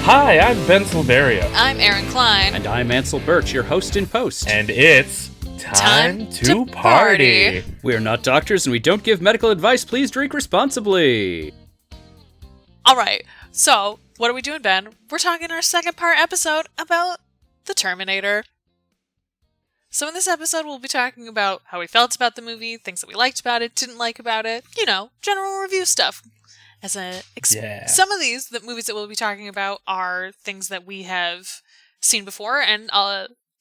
Hi, I'm Ben Silverio. I'm Erin Cline. And I'm Ansel Burch, your host in post. And it's time to party. We are not doctors and we don't give medical advice. Please drink responsibly. All right, so what are we doing, Ben? We're talking our second part episode about the Terminator. So in this episode, we'll be talking about how we felt about the movie, things that we liked about it, didn't like about it, general review stuff. Some of these movies that we'll be talking about are things that we have seen before, and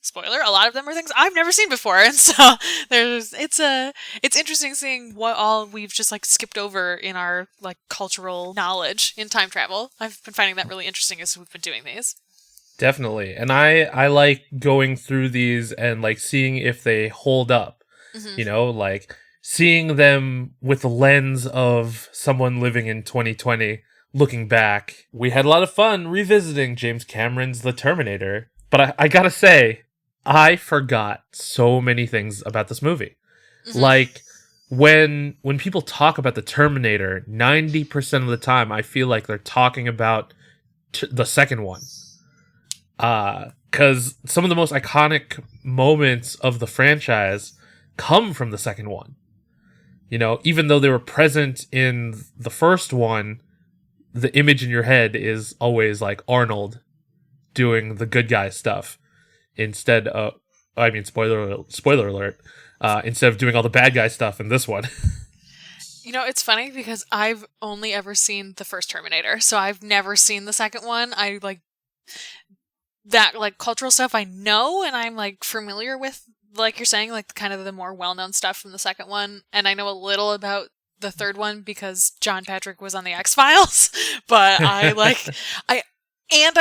spoiler, a lot of them are things I've never seen before, and so it's interesting seeing what all we've just skipped over in our cultural knowledge in time travel. I've been finding that really interesting as we've been doing these. Definitely, and I like going through these and seeing if they hold up. Mm-hmm. Seeing them with the lens of someone living in 2020, looking back. We had a lot of fun revisiting James Cameron's The Terminator, but I gotta say, I forgot so many things about this movie. Mm-hmm. When people talk about The Terminator, 90% of the time, I feel like they're talking about the second one. Because some of the most iconic moments of the franchise come from the second one. Even though they were present in the first one, the image in your head is always Arnold doing the good guy stuff instead of, spoiler alert, instead of doing all the bad guy stuff in this one. It's funny because I've only ever seen the first Terminator, so I've never seen the second one. I that cultural stuff I know, and I'm familiar with, you're saying, kind of the more well-known stuff from the second one, and I know a little about the third one because John Patrick was on the X-Files, but I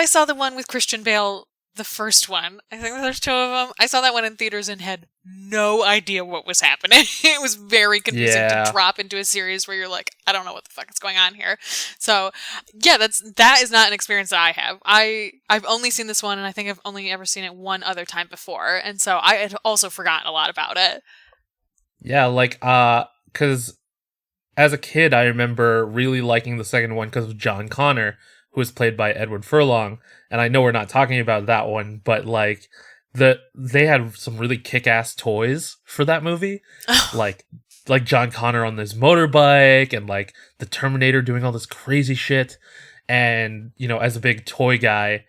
saw the one with Christian Bale, the first one. I think there's two of them. I saw that one in theaters and had no idea what was happening. It was very confusing to drop into a series where you're I don't know what the fuck is going on here. So, yeah, that is not an experience that I have. I've only seen this one, and I think I've only ever seen it one other time before, and so I had also forgotten a lot about it. Yeah, because as a kid, I remember really liking the second one because of John Connor, who was played by Edward Furlong, and I know we're not talking about that one, but they had some really kick-ass toys for that movie, like John Connor on this motorbike, and the Terminator doing all this crazy shit, and as a big toy guy,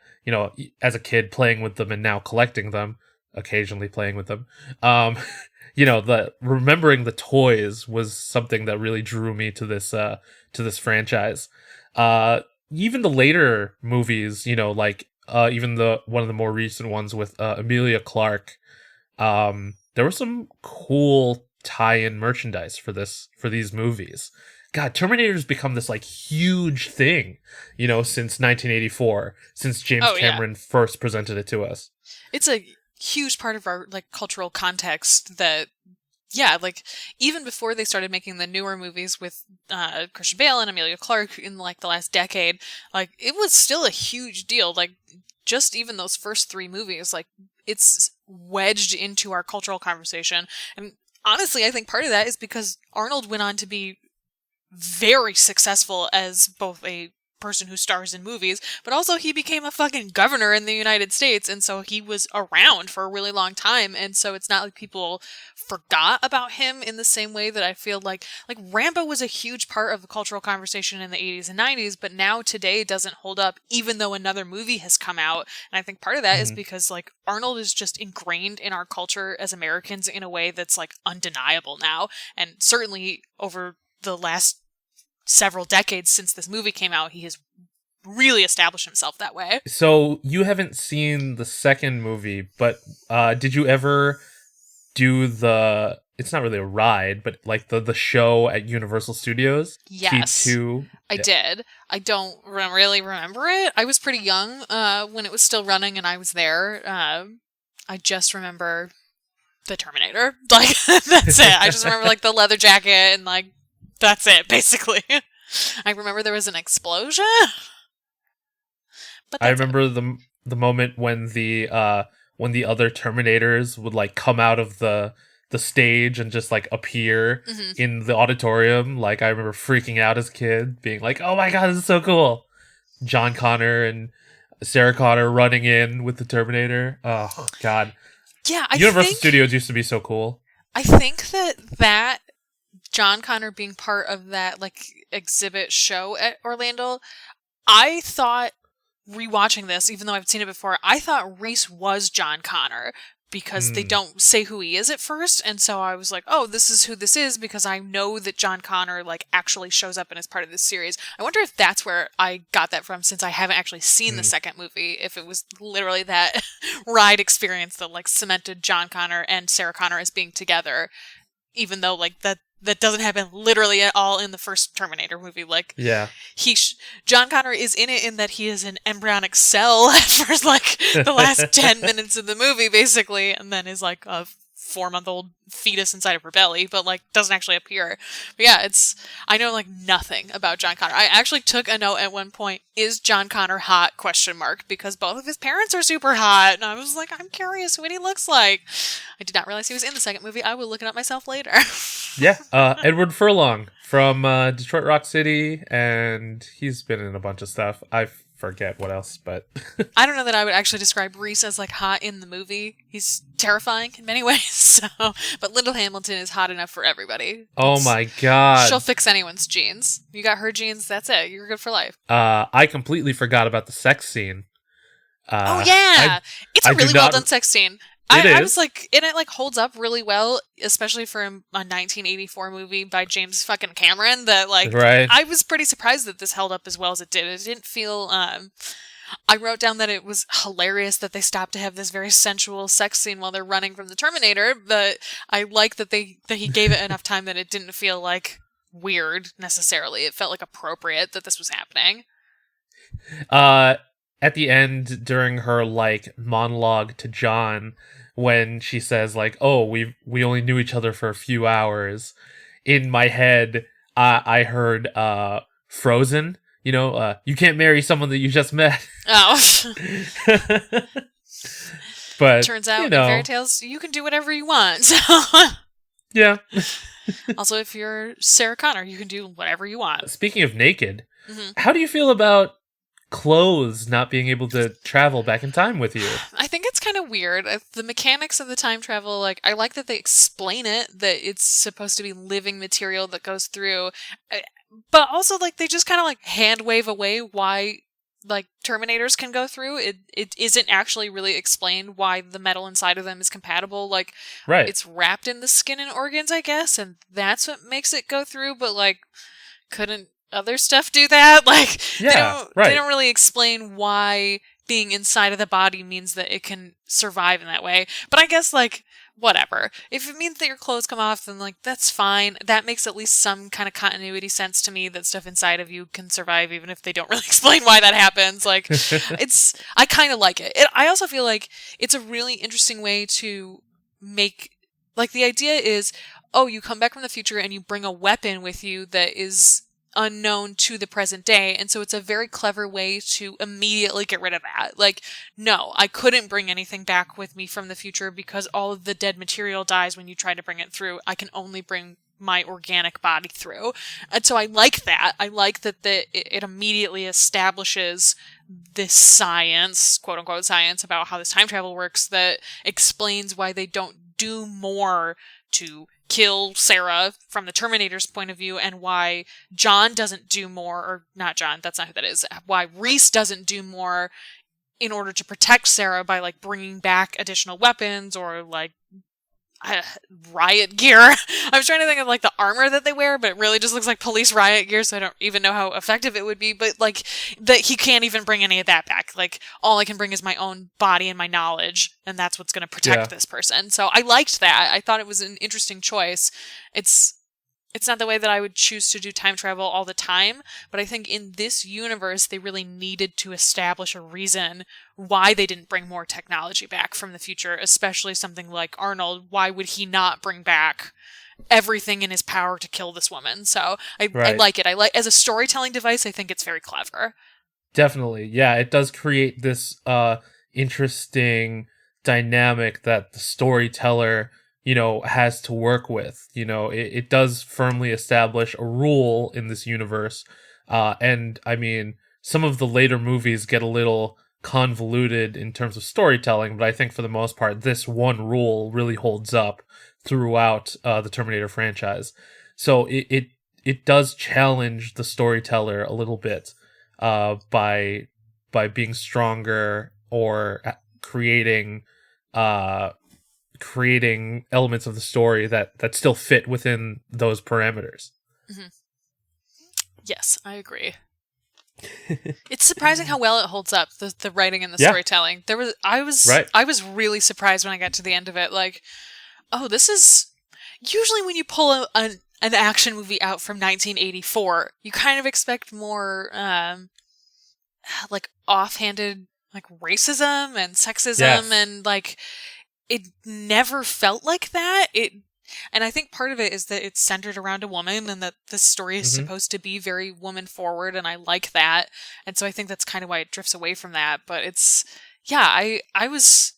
as a kid playing with them and now collecting them, occasionally playing with them, the remembering the toys was something that really drew me to this franchise. Even the later movies, even one of the more recent ones with Emilia Clarke, there was some cool tie-in merchandise for these movies. God, Terminator's become this huge thing, since 1984, since James Cameron first presented it to us. It's a huge part of our cultural context that, even before they started making the newer movies with Christian Bale and Emilia Clarke in the last decade, it was still a huge deal. Just even those first three movies, it's wedged into our cultural conversation. And honestly, I think part of that is because Arnold went on to be very successful as both a person who stars in movies, but also he became a fucking governor in the United States, and so he was around for a really long time, and so it's not like people forgot about him in the same way that I feel like Rambo was a huge part of the cultural conversation in the 80s and 90s, but now today doesn't hold up even though another movie has come out. And I think part of that is because Arnold is just ingrained in our culture as Americans in a way that's undeniable now, and certainly over the last several decades since this movie came out, he has really established himself that way. So you haven't seen the second movie, but did you ever do it's not really a ride, but the show at Universal Studios? Yes, T2? I did. I don't really remember it. I was pretty young when it was still running and I was there. I just remember the Terminator. That's it. I just remember the leather jacket and that's it, basically. I remember there was an explosion. But I remember the moment when the other Terminators would come out of the stage and just appear in the auditorium. I remember freaking out as a kid, being oh my god, this is so cool. John Connor and Sarah Connor running in with the Terminator. Oh God, Yeah, Universal Studios used to be so cool. I think that John Connor being part of that like exhibit show at Orlando, I thought rewatching this, even though I've seen it before, I thought Reese was John Connor because they don't say who he is at first, and so I was like, oh, this is who this is because I know that John Connor like actually shows up and is part of this series. I wonder if that's where I got that from, since I haven't actually seen the second movie, if it was literally that ride experience that like cemented John Connor and Sarah Connor as being together, even though like that doesn't happen literally at all in the first Terminator movie. Like, Yeah. John Connor is in it in that he is an embryonic cell for like the last 10 minutes of the movie, basically, and then is like a 4-month-old fetus inside of her belly, but like doesn't actually appear. But yeah, I know like nothing about John Connor. I actually took a note at one point, is John Connor hot, ? Because both of his parents are super hot, and I was like, I'm curious what he looks like. I did not realize he was in the second movie. I will look it up myself later. Yeah, Edward Furlong from Detroit Rock City, and he's been in a bunch of stuff. I forget what else, but I don't know that I would actually describe Reese as like hot in the movie. He's terrifying in many ways. So, but Lyndall Hamilton is hot enough for everybody. Oh my God, she'll fix anyone's genes. You got her genes, that's it. You're good for life. I completely forgot about the sex scene. Oh yeah, it's a really well done sex scene. I was like, and it like holds up really well, especially for a 1984 movie by James fucking Cameron. That like, right. I was pretty surprised that this held up as well as it did. It didn't feel. I wrote down that it was hilarious that they stopped to have this very sensual sex scene while they're running from the Terminator. But I like that he gave it enough time that it didn't feel like weird necessarily. It felt like appropriate that this was happening. At the end, during her like monologue to John, when she says like, "Oh, we only knew each other for a few hours," in my head, I heard Frozen. You know, you can't marry someone that you just met. Oh. But turns out in fairy tales, you can do whatever you want. So. Yeah. Also, if you're Sarah Connor, you can do whatever you want. Speaking of naked, how do you feel about clothes not being able to travel back in time with you? I think it's kind of weird. The mechanics of the time travel, like, I like that they explain it, that it's supposed to be living material that goes through, but also, like, they just kind of, like, hand wave away why, like, Terminators can go through. It isn't actually really explained why the metal inside of them is compatible. Like, right. It's wrapped in the skin and organs, I guess, and that's what makes it go through, but, like, couldn't other stuff do that? Like, yeah, they don't really explain why being inside of the body means that it can survive in that way. But I guess, like, whatever. If it means that your clothes come off, then, like, that's fine. That makes at least some kind of continuity sense to me, that stuff inside of you can survive even if they don't really explain why that happens. Like, I kind of like it. I also feel like it's a really interesting way to make, like, the idea is, oh, you come back from the future and you bring a weapon with you that is unknown to the present day, and so it's a very clever way to immediately get rid of that. Like, no, I couldn't bring anything back with me from the future because all of the dead material dies when you try to bring it through. I can only bring my organic body through. And so I like that. I like that it immediately establishes this science, quote unquote science, about how this time travel works, that explains why they don't do more to kill Sarah from the Terminator's point of view, and why John doesn't do more, or not John, that's not who that is, why Reese doesn't do more in order to protect Sarah by, like, bringing back additional weapons or, like, riot gear. I was trying to think of, like, the armor that they wear, but it really just looks like police riot gear, so I don't even know how effective it would be. But, like, that he can't even bring any of that back. Like, all I can bring is my own body and my knowledge, and that's what's going to protect this person. So I liked that. I thought it was an interesting choice. It's not the way that I would choose to do time travel all the time, but I think in this universe, they really needed to establish a reason why they didn't bring more technology back from the future, especially something like Arnold. Why would he not bring back everything in his power to kill this woman? So I like it. As a storytelling device, I think it's very clever. Definitely. Yeah, it does create this interesting dynamic that the storyteller, you know, has to work with. You know, it does firmly establish a rule in this universe. And I mean, some of the later movies get a little convoluted in terms of storytelling, but I think for the most part, this one rule really holds up throughout the Terminator franchise. So it does challenge the storyteller a little bit by being stronger or creating creating elements of the story that still fit within those parameters. Mm-hmm. Yes, I agree. It's surprising how well it holds up, the writing and the storytelling. I was really surprised when I got to the end of it. Like, oh, this is usually when you pull an action movie out from 1984, you kind of expect more like offhanded like racism and sexism, and like it never felt like that. And I think part of it is that it's centered around a woman and that the story is supposed to be very woman forward, and I like that. And so I think that's kind of why it drifts away from that. But it's, I was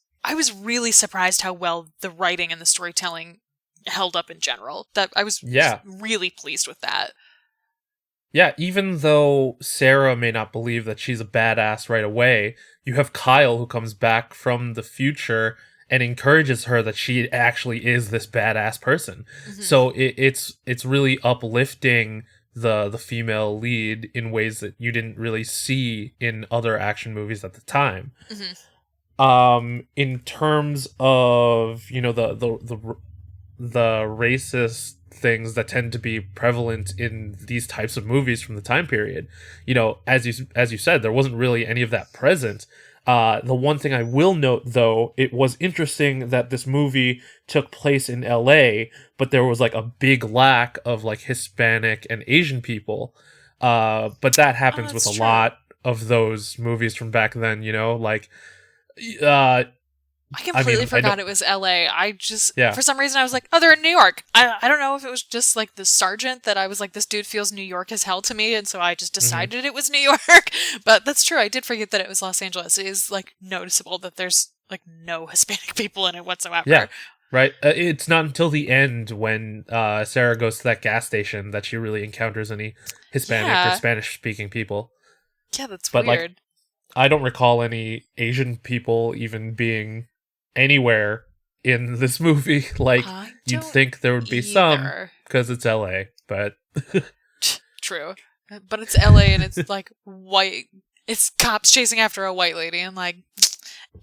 really surprised how well the writing and the storytelling held up in general. That I was really pleased with that. Yeah, even though Sarah may not believe that she's a badass right away, you have Kyle who comes back from the future and encourages her that she actually is this badass person. Mm-hmm. So it's really uplifting the female lead in ways that you didn't really see in other action movies at the time. Mm-hmm. In terms of, you know, the racist things that tend to be prevalent in these types of movies from the time period, you know, as you said, there wasn't really any of that present. The one thing I will note, though, it was interesting that this movie took place in LA, but there was like a big lack of like Hispanic and Asian people. But that happens with a lot of those movies from back then, you know, like, I completely forgot it was LA. I just, for some reason, I was like, oh, they're in New York. I don't know if it was just like the sergeant that I was like, this dude feels New York as hell to me. And so I just decided it was New York. But that's true. I did forget that it was Los Angeles. It is like noticeable that there's like no Hispanic people in it whatsoever. Yeah, right. It's not until the end when Sarah goes to that gas station that she really encounters any Hispanic or Spanish speaking people. Yeah, that's weird. Like, I don't recall any Asian people even being anywhere in this movie. Like, you'd think there would be some because it's LA, but true. But it's LA and it's like white. It's cops chasing after a white lady, and like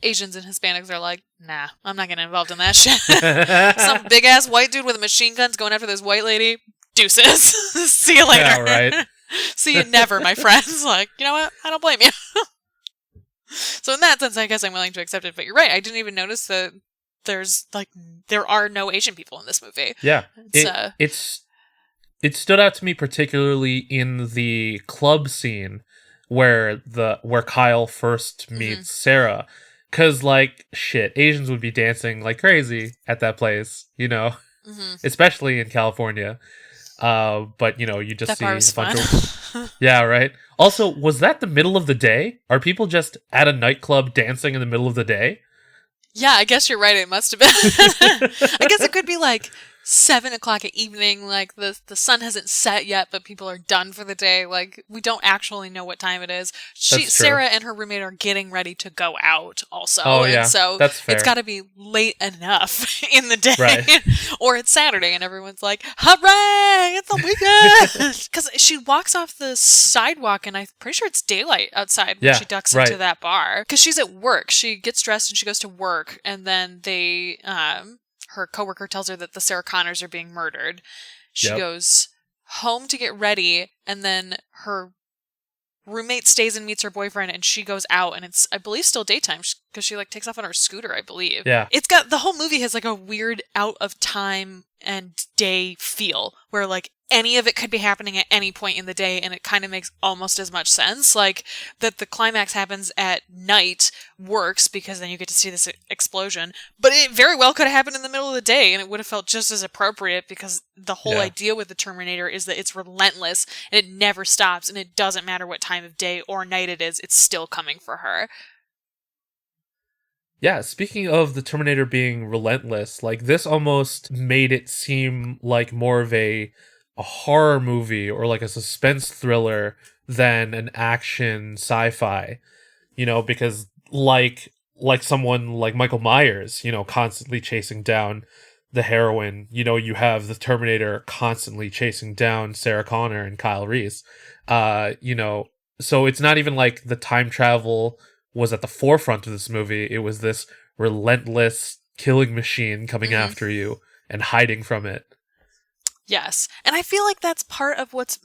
Asians and Hispanics are like, nah, I'm not getting involved in that shit. Some big ass white dude with a machine gun's going after this white lady. Deuces. See you later. Yeah, right. See you never, my friends. Like, you know what? I don't blame you. So in that sense, I guess I'm willing to accept it. But you're right. I didn't even notice that there are no Asian people in this movie. Yeah, it stood out to me particularly in the club scene where Kyle first meets Sarah, because like shit, Asians would be dancing like crazy at that place, you know, especially in California. But you know, you just see a bunch of yeah, right. Also, was that the middle of the day? Are people just at a nightclub dancing in the middle of the day? Yeah, I guess you're right. It must have been. I guess it could be like 7 o'clock at evening. Like the sun hasn't set yet, but people are done for the day. Like we don't actually know what time it is. Sarah and her roommate are getting ready to go out also. Oh, yeah. And so that's fair. It's got to be late enough in the day. Right. Or it's Saturday and everyone's like, hooray, it's the weekend. Because she walks off the sidewalk and I'm pretty sure it's daylight outside when she ducks into that bar. Because she's at work. She gets dressed and she goes to work, and then her coworker tells her that the Sarah Connors are being murdered. She goes home to get ready, and then her roommate stays and meets her boyfriend, and she goes out, and it's, I believe, still daytime because she like takes off on her scooter, I believe. Yeah. It's got, the whole movie has like a weird out of time and day feel where like any of it could be happening at any point in the day, and it kind of makes almost as much sense. Like that the climax happens at night works because then you get to see this explosion, but it very well could have happened in the middle of the day and it would have felt just as appropriate, because the whole idea with the Terminator is that it's relentless and it never stops, and it doesn't matter what time of day or night it is, it's still coming for her. Yeah, speaking of the Terminator being relentless, like this almost made it seem like more of a horror movie or like a suspense thriller than an action sci-fi, you know, because like someone like Michael Myers, constantly chasing down the heroine. You have the Terminator constantly chasing down Sarah Connor and Kyle Reese. So it's not even like the time travel was at the forefront of this movie. It was this relentless killing machine coming after you and hiding from it. Yes. And I feel like that's part of what's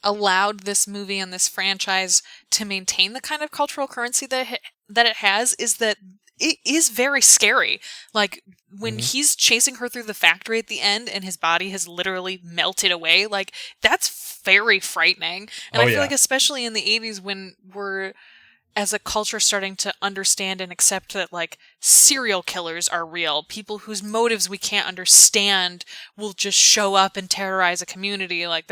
allowed this movie and this franchise to maintain the kind of cultural currency that it has, is that it is very scary. Like, when he's chasing her through the factory at the end and his body has literally melted away, like, that's very frightening. And I feel like especially in the 80s, when we're, as a culture, starting to understand and accept that, like, serial killers are real, people whose motives we can't understand will just show up and terrorize a community. Like,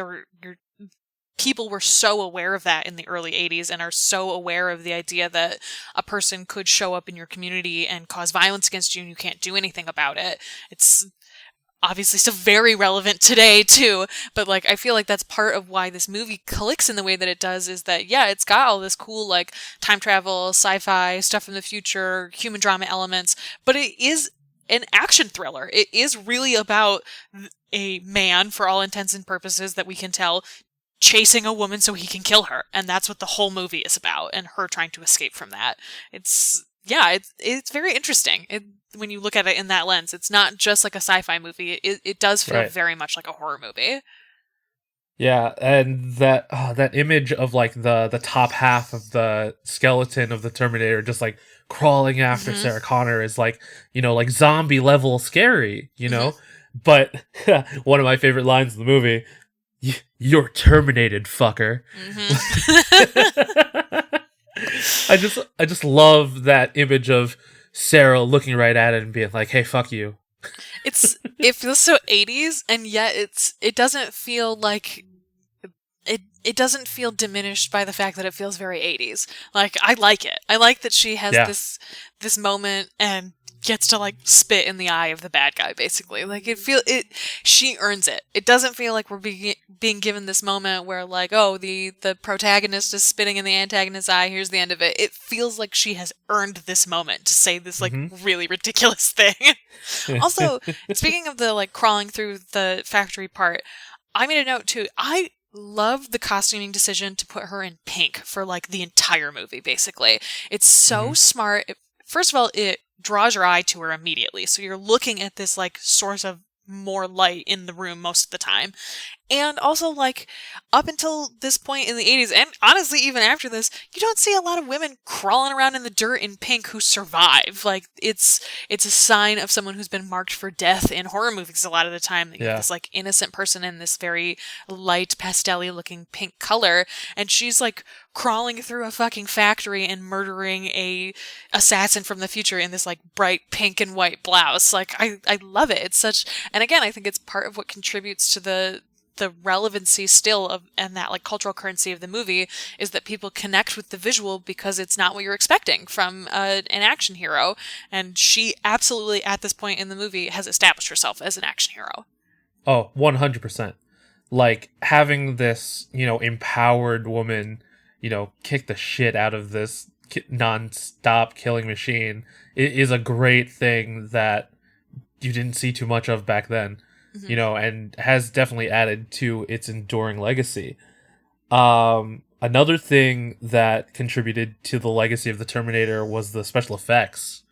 people were so aware of that in the early 80s and are so aware of the idea that a person could show up in your community and cause violence against you and you can't do anything about it. It's obviously still very relevant today too, but like, I feel like that's part of why this movie clicks in the way that it does, is that, yeah, it's got all this cool, like, time travel, sci-fi, stuff from the future, human drama elements, but it is an action thriller. It is really about a man, for all intents and purposes that we can tell, chasing a woman so he can kill her, and that's what the whole movie is about, and her trying to escape from that. It's very interesting when you look at it in that lens. It's not just like a sci-fi movie. It does feel very much like a horror movie. Yeah, and that image of, like, the top half of the skeleton of the Terminator just, like, crawling after Sarah Connor is, like, like zombie level scary, But one of my favorite lines in the movie: "You're terminated, fucker." I just love that image of Sarah looking right at it and being like, "Hey, fuck you." It feels so 80s, and yet it doesn't feel like it doesn't feel diminished by the fact that it feels very 80s. Like, I like it. I like that she has this moment and gets to, like, spit in the eye of the bad guy, basically. Like, she earns it. It doesn't feel like we're being given this moment where, like, oh, the protagonist is spitting in the antagonist's eye, here's the end of it. It feels like she has earned this moment to say this, like, really ridiculous thing. Also, speaking of the, like, crawling through the factory part, I made a note, too. I love the costuming decision to put her in pink for, like, the entire movie, basically. It's so smart. First of all, it draws your eye to her immediately. So you're looking at this, like, source of more light in the room most of the time. And also, like, up until this point in the 80s, and honestly even after this, you don't see a lot of women crawling around in the dirt in pink who survive. Like, it's a sign of someone who's been marked for death in horror movies a lot of the time. That you have this, like, innocent person in this very light pastel-y looking pink color, and she's, like, crawling through a fucking factory and murdering a assassin from the future in this, like, bright pink and white blouse. Like, I love it. It's such, and again, I think it's part of what contributes to the relevancy still of, and that, like, cultural currency of the movie, is that people connect with the visual because it's not what you're expecting from an action hero. And she absolutely, at this point in the movie, has established herself as an action hero. Oh, 100%. Like, having this, empowered woman, kick the shit out of this non-stop killing machine is a great thing that you didn't see too much of back then. And has definitely added to its enduring legacy. Another thing that contributed to the legacy of the Terminator was the special effects.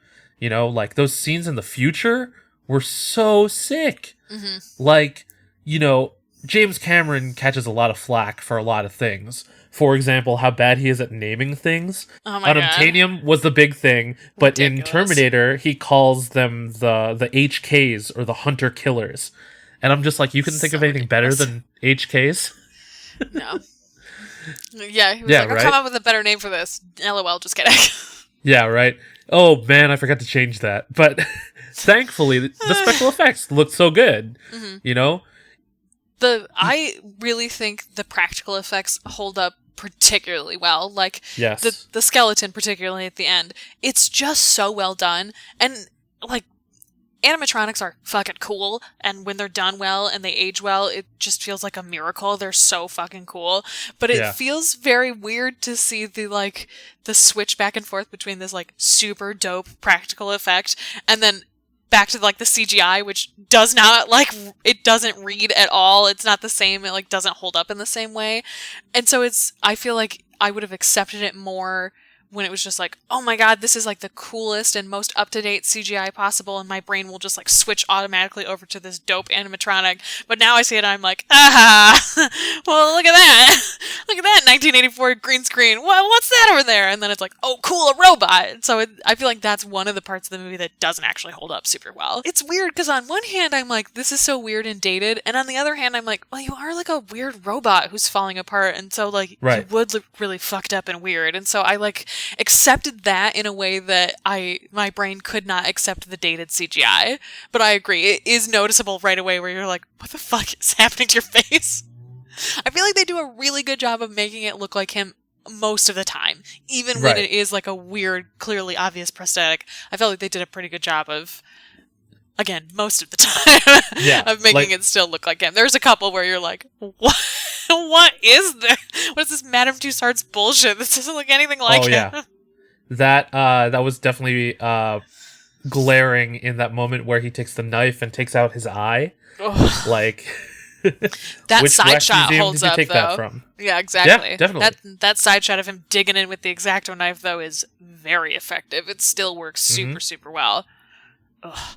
Like, those scenes in the future were so sick. Like, James Cameron catches a lot of flack for a lot of things. For example, how bad he is at naming things. Oh my God. Unobtainium was the big thing, but in Terminator, he calls them the HKs, or the Hunter Killers. And I'm just like, you couldn't think of anything better than HKs? No. Yeah, he was like, I'll come up with a better name for this. LOL, just kidding. Yeah, right. Oh, man, I forgot to change that. But thankfully, the special effects looked so good, I really think the practical effects hold up particularly well. Like, the skeleton, particularly at the end, it's just so well done. And, like, animatronics are fucking cool, and when they're done well and they age well, it just feels like a miracle. They're so fucking cool. But it feels very weird to see the switch back and forth between this like super dope practical effect and then back to like the CGI, which does not it doesn't read at all. It's not the same. It like doesn't hold up in the same way. And so I feel like I would have accepted it more when it was just like, oh my god, this is like the coolest and most up-to-date CGI possible, and my brain will just like switch automatically over to this dope animatronic. But now I see it and I'm like, well, look at that. Look at that 1984 green screen. What's that over there? And then it's like, oh, cool, a robot. And so I feel like that's one of the parts of the movie that doesn't actually hold up super well. It's weird because on one hand, I'm like, this is so weird and dated. And on the other hand, I'm like, well, you are like a weird robot who's falling apart. And so like, you would look really fucked up and weird. And so I like accepted that in a way that my brain could not accept the dated CGI. But I agree, it is noticeable right away where you're like, what the fuck is happening to your face? I feel like they do a really good job of making it look like him most of the time, even when it is like a weird, clearly obvious prosthetic. I felt like they did a pretty good job of, again, most of the time, of making it still look like him. There's a couple where you're like, what is this? What is this Madame Tussauds bullshit? This doesn't look anything like him. Yeah. That was definitely glaring in that moment where he takes the knife and takes out his eye. Like that side shot holds up, take though. That from? Yeah, exactly. Yeah, definitely. That side shot of him digging in with the X-Acto knife, though, is very effective. It still works super, super well. Ugh.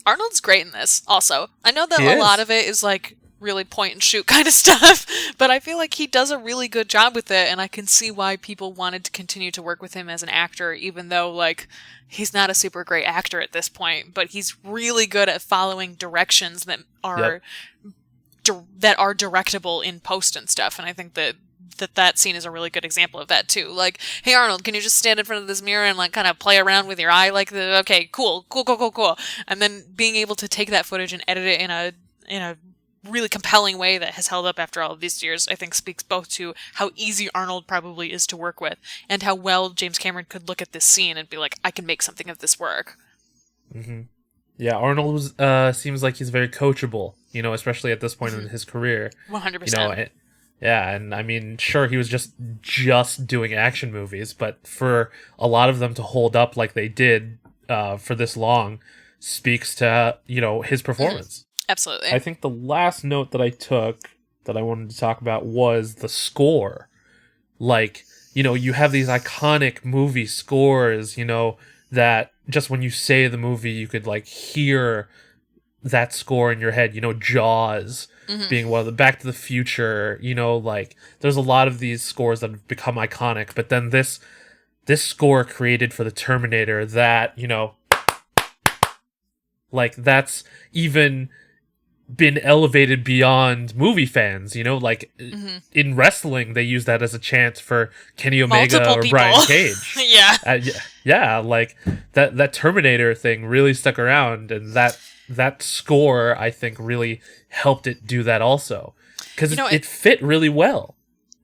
Arnold's great in this, also. I know that a lot of it is, like, really point-and-shoot kind of stuff, but I feel like he does a really good job with it, and I can see why people wanted to continue to work with him as an actor, even though, like, he's not a super great actor at this point, but he's really good at following directions that are directable in post and stuff, and I think that scene is a really good example of that too. Like, hey Arnold, can you just stand in front of this mirror and like kind of play around with your eye okay, cool. And then being able to take that footage and edit it in a really compelling way that has held up after all of these years, I think speaks both to how easy Arnold probably is to work with and how well James Cameron could look at this scene and be like, I can make something of this work. Mm-hmm. Yeah, Arnold seems like he's very coachable, especially at this point in his career. 100%. And I mean, sure, he was just doing action movies, but for a lot of them to hold up like they did for this long speaks to, his performance. Absolutely. I think the last note that I took that I wanted to talk about was the score. Like, you have these iconic movie scores, that just when you say the movie, you could like hear that score in your head, Jaws being one of the Back to the Future, like there's a lot of these scores that have become iconic, but then this score created for the Terminator that, like that's even been elevated beyond movie fans, like in wrestling they use that as a chant for Kenny Omega multiple or people. Brian Cage. Yeah. Like that Terminator thing really stuck around, and that score I think really helped it do that also, because it fit really well.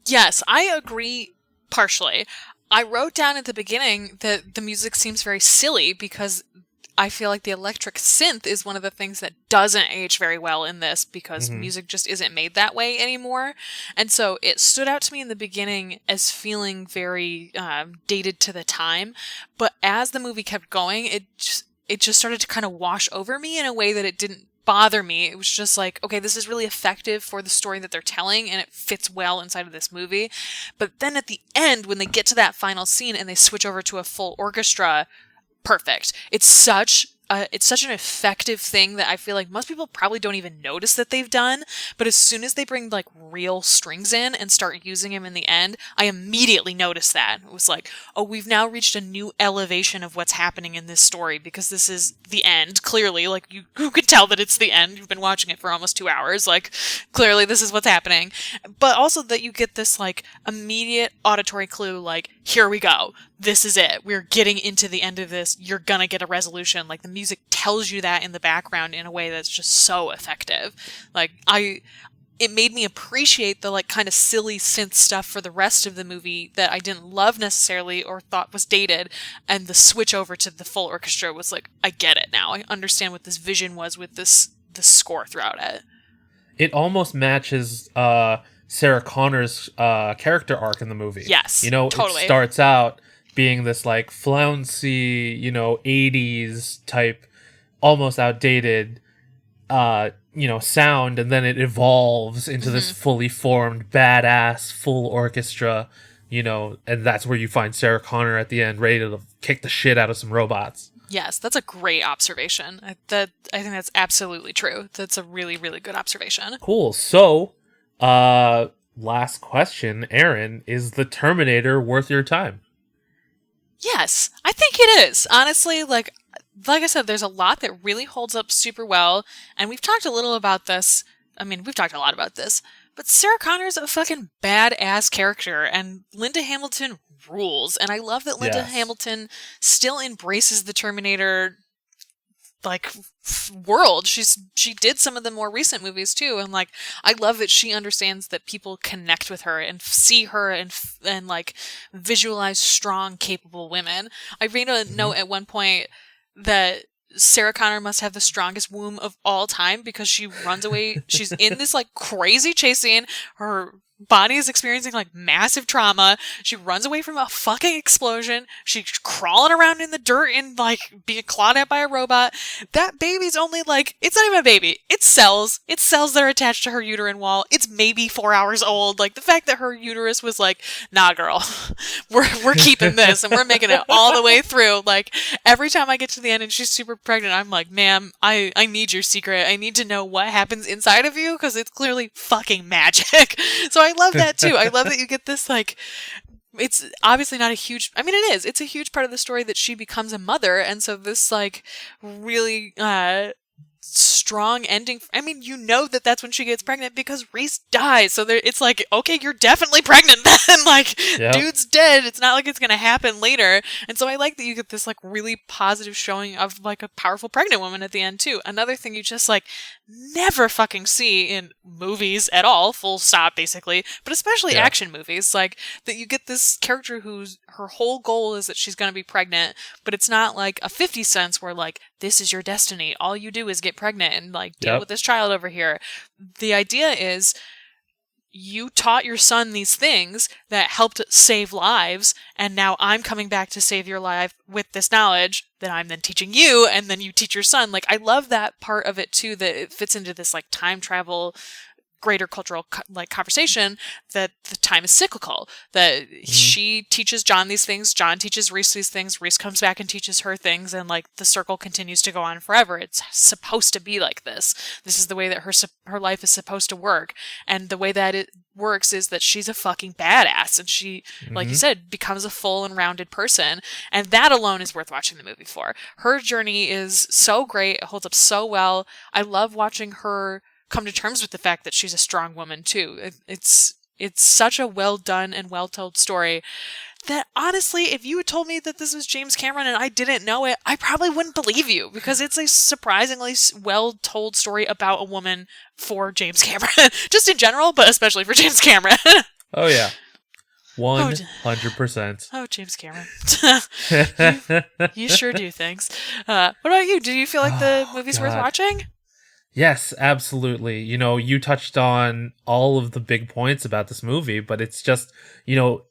Yes, I agree partially. I wrote down at the beginning that the music seems very silly because I feel like the electric synth is one of the things that doesn't age very well in this because music just isn't made that way anymore. And so it stood out to me in the beginning as feeling very dated to the time. But as the movie kept going, it just started to kind of wash over me in a way that it didn't bother me. It was just like, okay, this is really effective for the story that they're telling and it fits well inside of this movie. But then at the end, when they get to that final scene and they switch over to a full orchestra, perfect. It's such an effective thing that I feel like most people probably don't even notice that they've done, but as soon as they bring like real strings in and start using them in the end, I immediately noticed that. It was like, oh, we've now reached a new elevation of what's happening in this story because this is the end, clearly. Like, you could tell that it's the end. You've been watching it for almost 2 hours. Like, clearly this is what's happening. But also that you get this like immediate auditory clue, like, here we go. This is it. We're getting into the end of this. You're gonna get a resolution. Like, the music tells you that in the background in a way that's just so effective. Like, it made me appreciate the like kind of silly synth stuff for the rest of the movie that I didn't love necessarily or thought was dated, and the switch over to the full orchestra was like, I get it now. I understand what this vision was with the score throughout it. It almost matches Sarah Connor's character arc in the movie. Yes, totally. It starts out being this like flouncy, 80s type, almost outdated sound, and then it evolves into this fully formed, badass, full orchestra, and that's where you find Sarah Connor at the end, ready to kick the shit out of some robots. Yes, that's a great observation. I think that's absolutely true. That's a really, really good observation. Cool. So, last question, Erin, is the Terminator worth your time? Yes, I think it is. Honestly, like I said, there's a lot that really holds up super well, and we've talked a little about this. I mean, we've talked a lot about this, but Sarah Connor's a fucking badass character, and Linda Hamilton rules. And I love that Linda Hamilton still embraces the Terminator like world. She did some of the more recent movies too, and like I love that she understands that people connect with her and see her and like visualize strong, capable women. I read a note at one point that Sarah Connor must have the strongest womb of all time because she runs away. She's in this like crazy chase scene. Her body is experiencing like massive trauma. She runs away from a fucking explosion. She's crawling around in the dirt and like being clawed at by a robot. That baby's only like, it's not even a baby. It's cells. It's cells that are attached to her uterine wall. It's maybe 4 hours old. Like the fact that her uterus was like, nah, girl, we're keeping this and we're making it all the way through. Like every time I get to the end and she's super pregnant, I'm like, ma'am, I need your secret. I need to know what happens inside of you because it's clearly fucking magic. So I love that too. I love that you get this like, it's obviously not a huge, I mean it is, it's a huge part of the story that she becomes a mother, and so this like really strong ending. I mean, that's when she gets pregnant because Reese dies, so it's like, okay, you're definitely pregnant then. Like dude's dead, it's not like it's gonna happen later. And so I like that you get this like really positive showing of like a powerful pregnant woman at the end too. Another thing you just like never fucking see in movies at all, full stop basically, but especially action movies, like that you get this character whose her whole goal is that she's going to be pregnant, but it's not like a 50 Cents where like, this is your destiny, all you do is get pregnant and like deal with this child over here. The idea is you taught your son these things that helped save lives, and now I'm coming back to save your life with this knowledge that I'm then teaching you, and then you teach your son. Like, I love that part of it too, that it fits into this like time travel, greater cultural like conversation, that the time is cyclical, that she teaches John these things, John teaches Reese these things, Reese comes back and teaches her things, and like the circle continues to go on forever. It's supposed to be like this. This is the way that her life is supposed to work, and the way that it works is that she's a fucking badass, and she, like you said, becomes a full and rounded person, and that alone is worth watching the movie for. Her journey is so great, it holds up so well. I love watching her come to terms with the fact that she's a strong woman too. It's such a well done and well told story that honestly, if you had told me that this was James Cameron and I didn't know it, I probably wouldn't believe you, because it's a surprisingly well told story about a woman for James Cameron, just in general, but especially for James Cameron. Oh yeah, 100%. Oh, James Cameron, you sure do things. What about you? Do you feel like the movie's worth watching? Yes, absolutely. You touched on all of the big points about this movie, but it's just,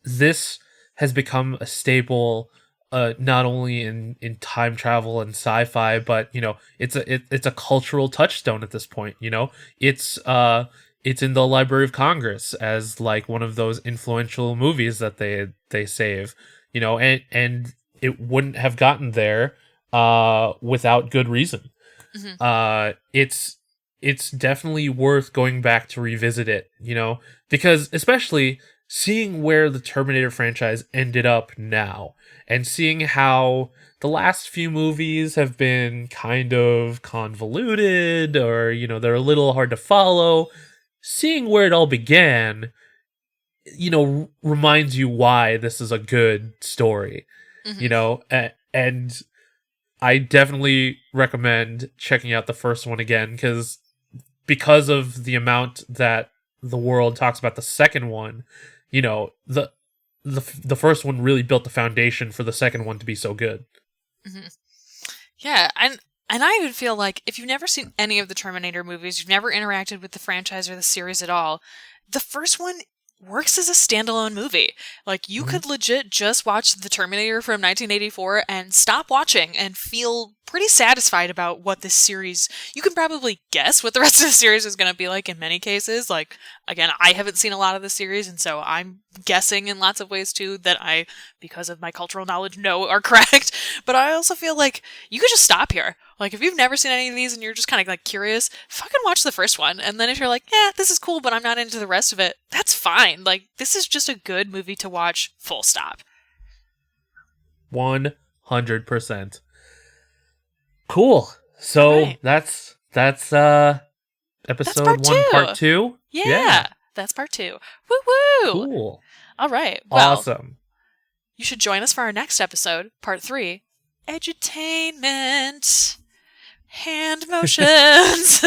this has become a staple, not only in time travel and sci-fi, but, it's a cultural touchstone at this point. It's in the Library of Congress as like one of those influential movies that they save, and it wouldn't have gotten there, without good reason. It's definitely worth going back to revisit it, because especially seeing where the Terminator franchise ended up now, and seeing how the last few movies have been kind of convoluted, or, they're a little hard to follow. Seeing where it all began, reminds you why this is a good story, and I definitely recommend checking out the first one again, because of the amount that the world talks about the second one, you know, the first one really built the foundation for the second one to be so good. Mm-hmm. Yeah, and I even feel like if you've never seen any of the Terminator movies, you've never interacted with the franchise or the series at all, the first one works as a standalone movie. Like, you could legit just watch The Terminator from 1984 and stop watching and feel pretty satisfied about what this series... You can probably guess what the rest of the series is going to be like in many cases. Like, again, I haven't seen a lot of the series, and so I'm guessing in lots of ways, too, that I, because of my cultural knowledge, know are correct. But I also feel like you could just stop here. Like, if you've never seen any of these and you're just kind of, like, curious, fucking watch the first one. And then if you're like, yeah, this is cool, but I'm not into the rest of it, that's fine. Like, this is just a good movie to watch, full stop. 100%. Cool. So right. that's episode part 1, part 2. Yeah, that's part 2. Woo-woo! Cool. All right. Well, awesome. You should join us for our next episode, part 3, edu-tainment. Hand motions.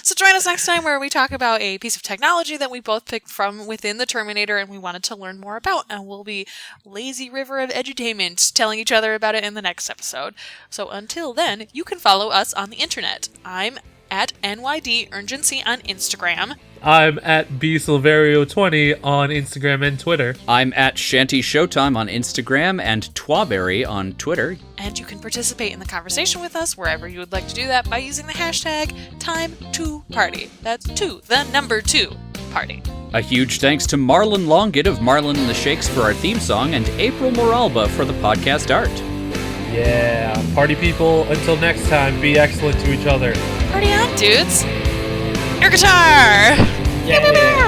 So join us next time where we talk about a piece of technology that we both picked from within the Terminator and we wanted to learn more about, and we'll be lazy river of edutainment telling each other about it in the next episode. So until then, you can follow us on the internet. I'm at NYD Urgency on Instagram. I'm at Silverio20 on Instagram and Twitter. I'm at Shanty Showtime on Instagram and Twaberry on Twitter. And you can participate in the conversation with us wherever you would like to do that by using the hashtag #2party. That's 2, the number 2, party. A huge thanks to Marlon Longid of Marlon and the Shakes for our theme song and April Moralba for the podcast art. Yeah, party people, until next time, be excellent to each other. Party on, dudes! Air guitar! Yeah.